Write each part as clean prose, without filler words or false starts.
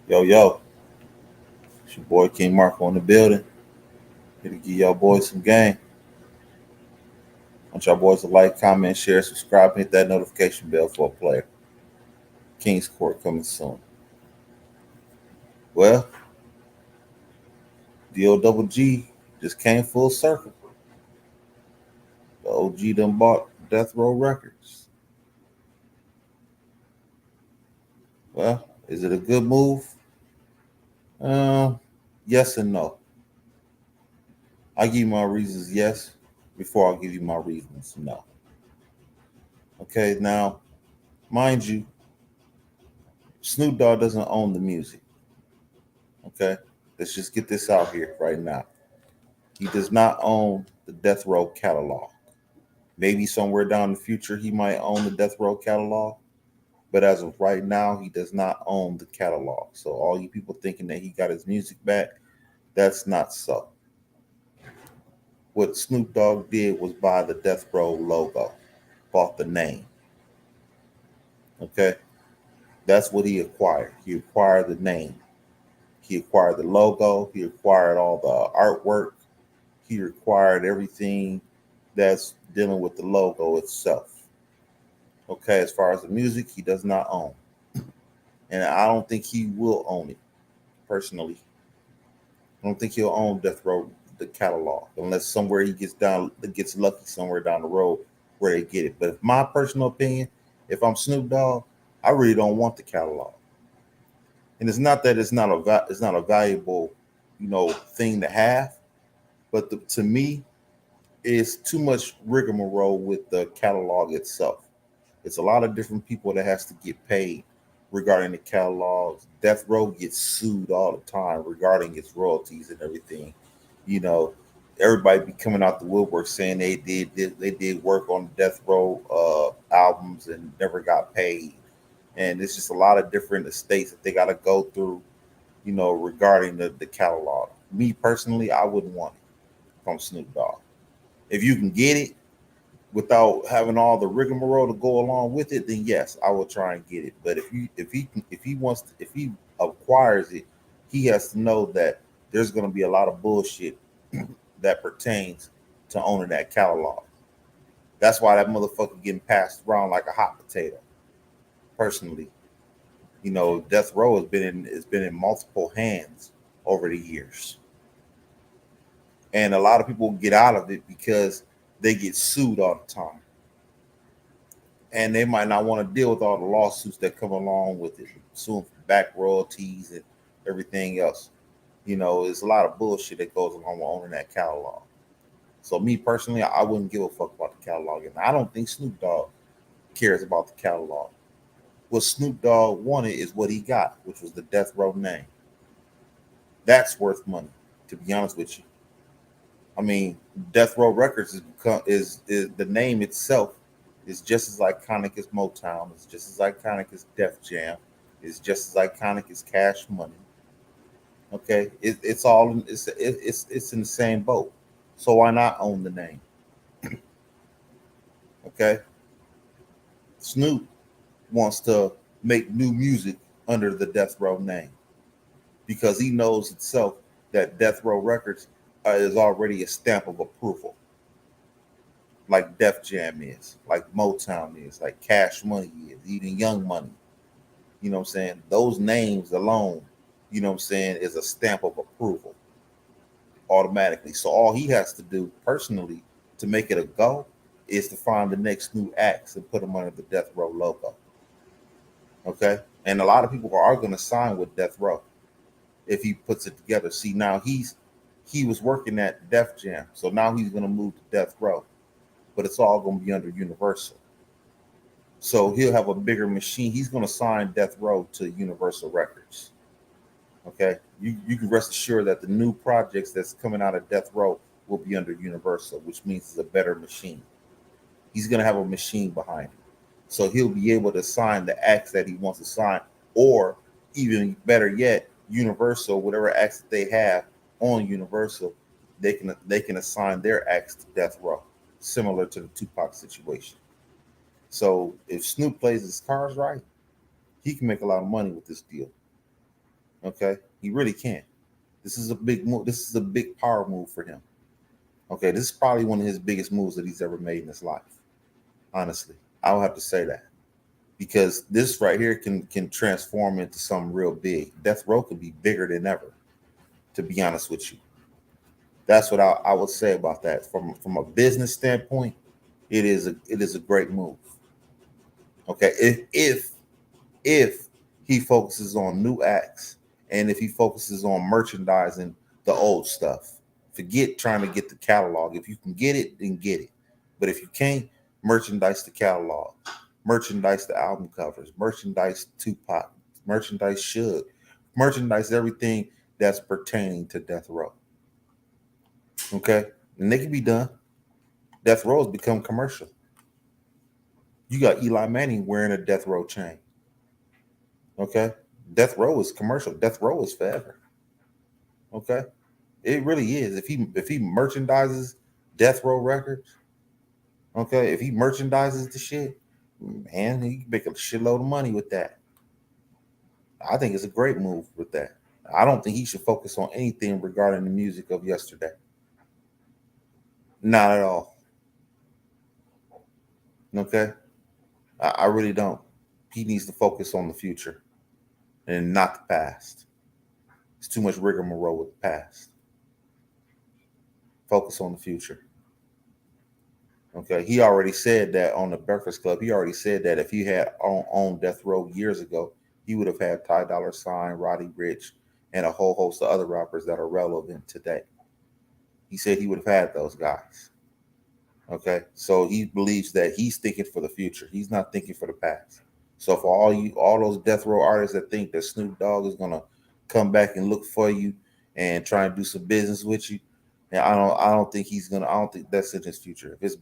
Yo, yo, it's your boy King Marko in the building. Here to give y'all boys some game. Want y'all boys to like, comment, share, subscribe, and hit that notification bell for a player. King's Court coming soon. Well, the old double G just came full circle. The OG done bought Death Row Records. Well, is it a good move? Yes and no. I give you my reasons yes before I give you my reasons no. Okay, now, mind you, Snoop Dogg doesn't own the music. Okay, let's just get this out here right now. He does not own the Death Row catalog. Maybe somewhere down the future he might own the Death Row catalog, but as of right now, he does not own the catalog. So all you people thinking that he got his music back, that's not so. What Snoop Dogg did was buy the Death Row logo, bought the name. Okay, that's what he acquired. He acquired the name. He acquired the logo. He acquired all the artwork. He acquired everything that's dealing with the logo itself. Okay, as far as the music, he does not own, and I don't think he will own it personally. I don't think he'll own Death Row the catalog unless somewhere he gets lucky somewhere down the road where they get it. But if my personal opinion, if I'm Snoop Dogg, I really don't want the catalog. And it's not that it's not a valuable, thing to have, but to me, it's too much rigmarole with the catalog itself. It's a lot of different people that has to get paid regarding the catalogs. Death Row gets sued all the time regarding its royalties and everything. You know, everybody be coming out the woodwork saying they did work on Death Row albums and never got paid. And it's just a lot of different estates that they got to go through. Regarding the catalog. Me personally, I wouldn't want it from Snoop Dogg. If you can get it without having all the rigmarole to go along with it, then yes, I will try and get it. But if he acquires it, he has to know that there's going to be a lot of bullshit that pertains to owning that catalog. That's why that motherfucker getting passed around like a hot potato. Personally, Death Row has been in multiple hands over the years, and a lot of people get out of it because they get sued all the time, and they might not want to deal with all the lawsuits that come along with it, suing for back royalties and everything else. There's a lot of bullshit that goes along with owning that catalog. So me personally, I wouldn't give a fuck about the catalog, and I don't think Snoop Dogg cares about the catalog. What Snoop Dogg wanted is what he got, which was the Death Row name. That's worth money, to be honest with you. I mean, Death Row Records is the name itself is just as iconic as Motown. It's just as iconic as Def Jam. It's just as iconic as Cash Money. Okay, it's all it's in the same boat. So why not own the name? Okay, Snoop wants to make new music under the Death Row name because he knows itself that Death Row Records is already a stamp of approval, like Def Jam is, like Motown is, like Cash Money is, even Young Money. You know what I'm saying? Those names alone, is a stamp of approval automatically. So all he has to do personally to make it a go is to find the next new acts and put them under the Death Row logo. Okay? And a lot of people are going to sign with Death Row if he puts it together. See, now he was working at Def Jam, so now he's going to move to Death Row, but it's all going to be under Universal. So he'll have a bigger machine. He's going to sign Death Row to Universal Records. Okay, you can rest assured that the new projects that's coming out of Death Row will be under Universal, which means it's a better machine. He's going to have a machine behind him, so he'll be able to sign the acts that he wants to sign, or even better yet, Universal, whatever acts that they have on Universal, they can assign their acts to Death Row, similar to the Tupac situation. So if Snoop plays his cards right, he can make a lot of money with this deal. Okay, he really can. This is a big move. This is a big power move for him. Okay, this is probably one of his biggest moves that he's ever made in his life. Honestly, I'll have to say that because this right here can transform into something real big. Death Row could be bigger than ever. To be honest with you, that's what I would say about that. From a business standpoint, it is a great move. Okay, if he focuses on new acts and if he focuses on merchandising the old stuff, forget trying to get the catalog. If you can get it, then get it. But if you can't, merchandise the catalog, merchandise the album covers, merchandise Tupac, merchandise Suge, merchandise everything that's pertaining to Death Row. Okay, and they can be done. Death Row has become commercial. You got Eli Manning wearing a Death Row chain. Okay, Death Row is commercial. Death Row is forever. Okay, it really is. If he merchandises Death Row records, okay, if he merchandises the shit, man, he can make a shitload of money with that. I think it's a great move with that. I don't think he should focus on anything regarding the music of yesterday. Not at all. Okay, I really don't. He needs to focus on the future and not the past. It's too much rigmarole with the past. Focus on the future. Okay, he already said that on the Breakfast Club. He already said that if he had owned Death Row years ago, he would have had Ty Dolla Sign, Roddy Rich, and a whole host of other rappers that are relevant today. He said he would have had those guys. Okay, so he believes that he's thinking for the future. He's not thinking for the past. So for all those Death Row artists that think that Snoop Dogg is gonna come back and look for you and try and do some business with you, and I don't think he's gonna. I don't think that's in his future. If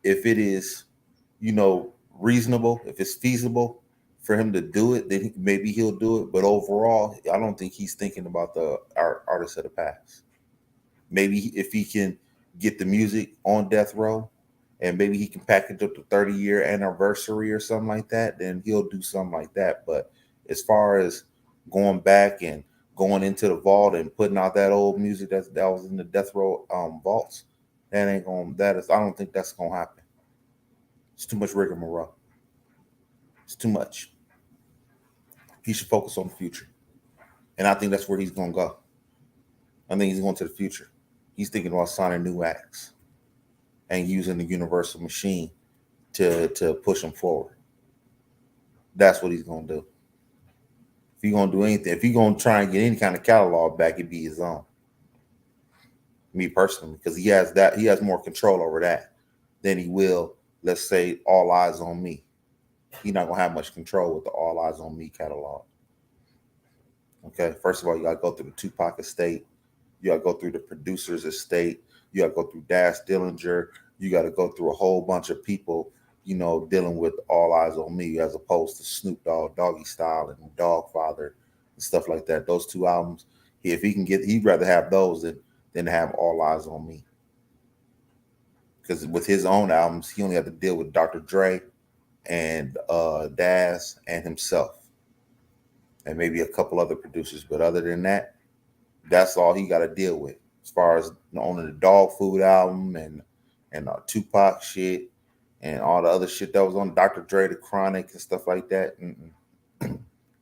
it is, reasonable, if it's feasible for him to do it, then maybe he'll do it. But overall, I don't think he's thinking about the artists of the past. Maybe if he can get the music on Death Row, and maybe he can package up the 30-year anniversary or something like that, then he'll do something like that. But as far as going back and going into the vault and putting out that old music that was in the Death Row vaults, that ain't going. That is, I don't think that's gonna happen. It's too much rigmarole. It's too much. He should focus on the future, and I think that's where he's gonna go. I think he's going to the future. He's thinking about signing new acts and using the universal machine to push him forward. That's what he's gonna do. If he's gonna do anything, if he's gonna try and get any kind of catalog back, it'd be his own. Me personally, because he has more control over that than he will, let's say, All Eyes on Me. He's not gonna have much control with the All Eyes on Me catalog. Okay, first of all, you gotta go through the Tupac estate. You gotta go through the producer's estate. You gotta go through Dash Dillinger. You gotta go through a whole bunch of people, dealing with All Eyes on Me, as opposed to Snoop Dogg, Doggy Style, and Dogfather and stuff like that. Those two albums, if he can get, he'd rather have those than have All Eyes on Me. Because with his own albums, he only had to deal with Dr. Dre and Daz and himself, and maybe a couple other producers. But other than that, that's all he got to deal with. As far as owning the Dog Food album and Tupac shit and all the other shit that was on Dr. Dre, the Chronic and stuff like that,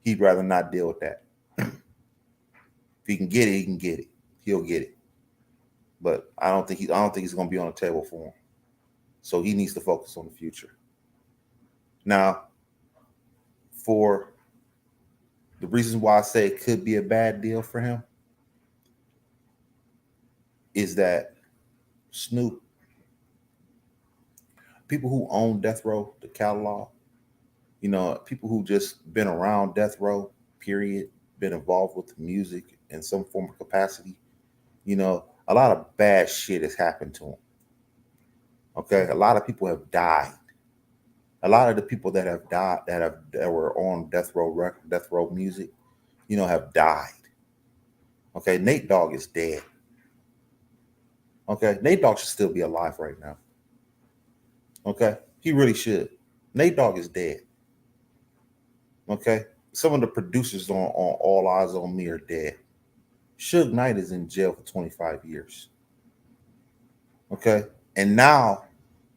he'd rather not deal with that. If he can get it, he can get it. He'll get it. But I don't think he's going to be on the table for him. So he needs to focus on the future. Now, for the reasons why I say it could be a bad deal for him is that Snoop, people who own Death Row, the catalog, people who just been around Death Row, period, been involved with the music in some form of capacity, a lot of bad shit has happened to them. Okay, a lot of people have died. A lot of the people that have died, that were on Death Row music, have died. Okay, Nate Dogg is dead. Okay, Nate Dogg should still be alive right now. Okay, he really should. Nate Dogg is dead. Okay, some of the producers on All Eyes on Me are dead. Suge Knight is in jail for 25 years. Okay. And now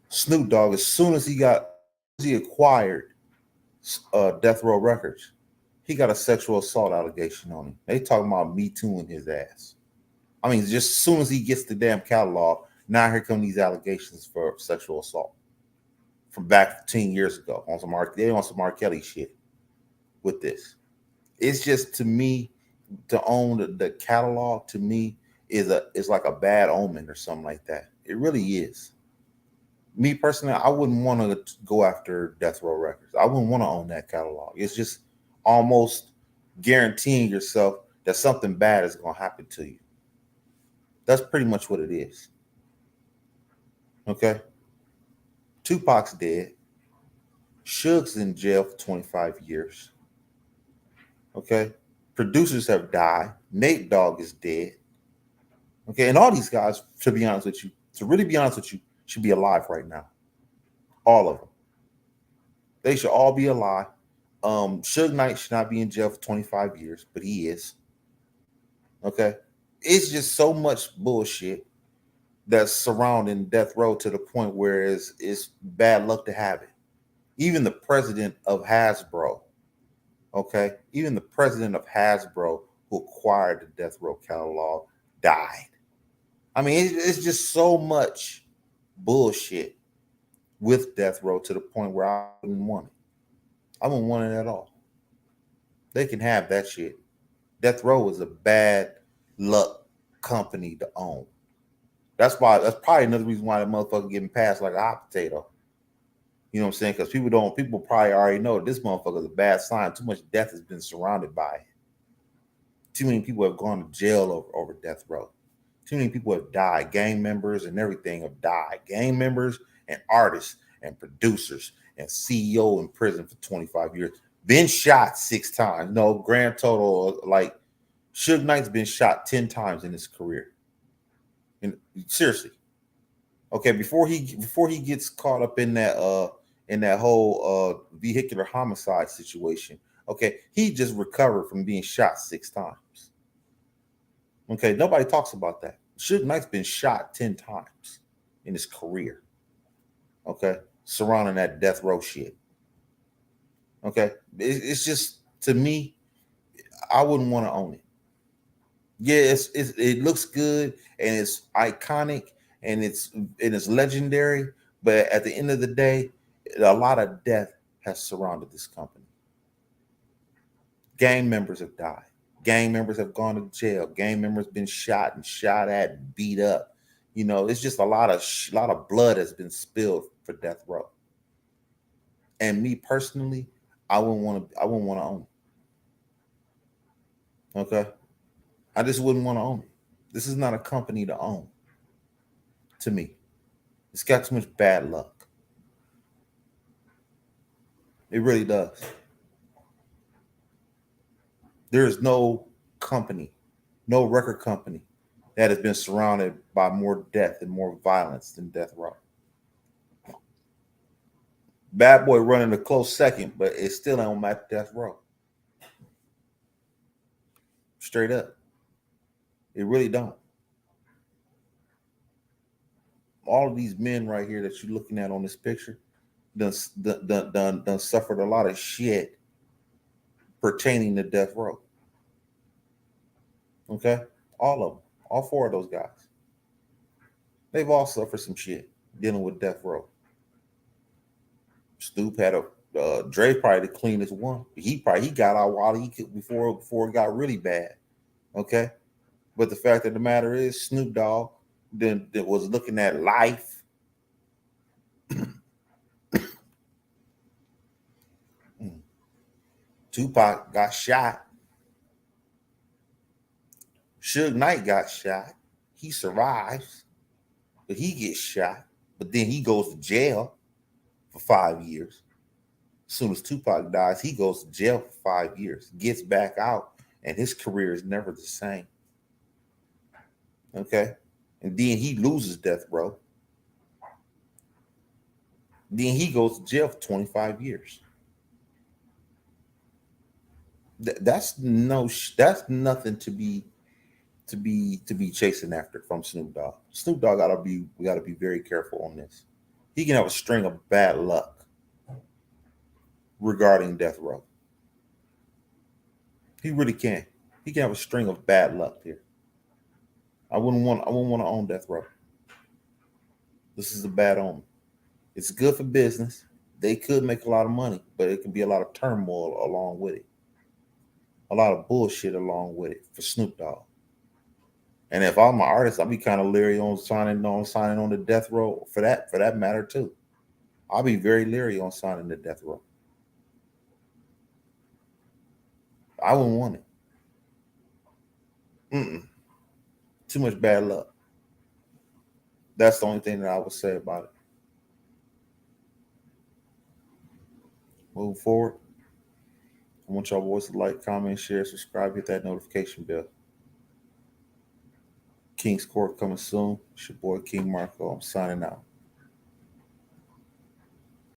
Snoop Dogg, as soon as he acquired Death Row Records, he got a sexual assault allegation on him. They talking about me tooing his ass. I mean, just as soon as he gets the damn catalog, now here come these allegations for sexual assault from back 10 years ago on they on some R. Kelly shit with this. It's just, to me, to own the catalog, to me, is like a bad omen or something like that. It really is. Me personally, I wouldn't want to go after Death Row Records. I wouldn't want to own that catalog. It's just almost guaranteeing yourself that something bad is going to happen to you. That's pretty much what it is. Okay? Tupac's dead. Suge's in jail for 25 years. Okay? Producers have died. Nate Dogg is dead. Okay? And all these guys, to be honest with you, to really be honest with you, should be alive right now. All of them. They should all be alive. Suge Knight should not be in jail for 25 years, but he is. Okay? It's just so much bullshit that's surrounding Death Row to the point where it's bad luck to have it. Even the president of Hasbro, okay? Even the president of Hasbro, who acquired the Death Row catalog, died. I mean, it's just so much bullshit with Death Row to the point where I wouldn't want it. I wouldn't want it at all. They can have that shit. Death Row is a bad luck company to own. That's probably another reason why the motherfucker getting passed like a hot potato. You know what I'm saying? Because people probably already know this motherfucker is a bad sign. Too much death has been surrounded by it. Too many people have gone to jail over Death Row. Too many people have died. Gang members and everything have died. Gang members and artists and producers and CEO in prison for 25 years. Been shot 6 times. No, grand total, like, Suge Knight's been shot 10 times in his career. And seriously. Okay, before he gets caught up in that whole vehicular homicide situation, okay, he just recovered from being shot 6 times. Okay, nobody talks about that. Suge Knight's been shot 10 times in his career. Okay, surrounding that Death Row shit. Okay, it's just, to me, I wouldn't want to own it. Yeah, it looks good and it's iconic and it's legendary, but at the end of the day, a lot of death has surrounded this company. Gang members have died. Gang members have gone to jail. Gang members been shot and shot at and beat up. You know, it's just a lot of blood has been spilled for Death Row. And me personally, I wouldn't want to own it. Okay, I just wouldn't want to own it. This is not a company to own. To me, it's got too much bad luck. It really does. There is no company, no record company that has been surrounded by more death and more violence than Death Row. Bad Boy running a close second, but it still ain't match Death Row. Straight up. It really don't. All of these men right here that you're looking at on this picture done suffered a lot of shit pertaining to Death Row. Okay? All of them. All 4 of those guys. They've all suffered some shit dealing with Death Row. Snoop had Dre probably the cleanest one. He got out while he could before it got really bad. Okay? But the fact of the matter is, Snoop Dogg that was looking at life. Tupac got shot. Suge Knight got shot. He survives, but he gets shot. But then he goes to jail for 5 years. As soon as Tupac dies, he goes to jail for 5 years, gets back out, and his career is never the same. Okay? And then he loses Death Row. Then he goes to jail for 25 years. That's nothing to be chasing after from Snoop Dogg. Snoop Dogg we gotta be very careful on this. He can have a string of bad luck regarding death row. He really can. He can have a string of bad luck here. I wouldn't want to own death row. This is a bad omen. It's good for business. They could make a lot of money, but it can be a lot of turmoil along with it. A lot of bullshit along with it for Snoop Dogg. And if I'm an artist, I'll be kind of leery on signing on the death row for that matter too. I'll be very leery on signing the death row. I wouldn't want it. Mm-mm. Too much bad luck. That's the only thing that I would say about it. Move forward. I want y'all boys to like, comment, share, subscribe, hit that notification bell. King's Court coming soon. It's your boy King Marko. I'm signing out.